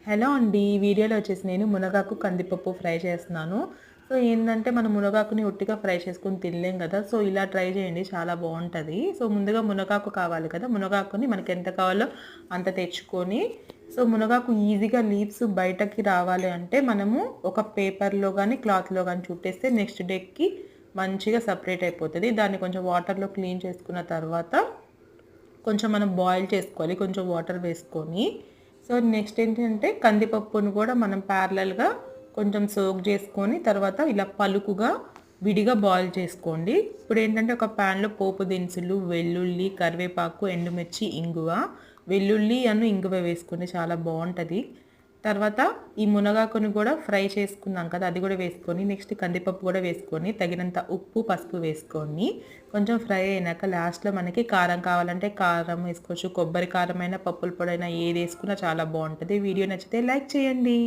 Hello అండి. ఈ వీడియోలో వచ్చేసి నేను మునగాకు కందిపప్పు ఫ్రై చేస్తున్నాను. సో ఏందంటే మనం మునగాకుని ఉట్టిగా ఫ్రై చేసుకొని తినలేం కదా! సో ఇలా ట్రై చేయండి, చాలా బావుంటది. సో ముందుగా మునగాకు కావాలి కదా! మునగాకుని మనకి ఎంత కావాలో అంత తెచ్చుకొని, సో మునగాకు ఈజీగా లీవ్స్ బయటకి రావాలి అంటే మనము ఒక పేపర్‌లో గానీ, క్లాత్‌లో గానీ చుట్టేస్తే నెక్స్ట్ డేకి మంచిగా సెపరేట్ అయిపోతది. దాన్ని కొంచెం వాటర్‌లో క్లీన్ చేసుకున్న తర్వాత కొంచెం మనం బాయిల్ చేసుకోవాలి, కొంచెం వాటర్ వేసుకొని. సో నెక్స్ట్ ఏంటంటే కందిపప్పును కూడా మనం ప్యారలల్‌గా కొంచెం సోక్ చేసుకొని తర్వాత ఇలా పలుకుగా విడిగా బాయిల్ చేసుకోండి. ఇప్పుడేంటంటే ఒక ప్యాన్‌లో పోపు దినుసులు, వెల్లుల్లి, కరివేపాకు, ఎండుమిర్చి, ఇంగువ. వెల్లుల్లి ఇంగువ వేసుకోండి, చాలా బావుంటది. తర్వాత ఈ మునగాకుని కూడా ఫ్రై చేసుకున్నాం కదా! అది కూడా వేసుకొని, నెక్స్ట్ కందిపప్పు కూడా వేసుకొని, తగినంత ఉప్పు, పసుపు వేసుకొని, కొంచెం ఫ్రై అయినాక లాస్ట్‌లో మనకి కారం కావాలంటే కారం వేసుకోవచ్చు. కొబ్బరి కారమైనా, పప్పుల పొడైనా ఏదేసుకున్నా చాలా బావుంటది. వీడియో నచ్చితే లైక్ చేయండి.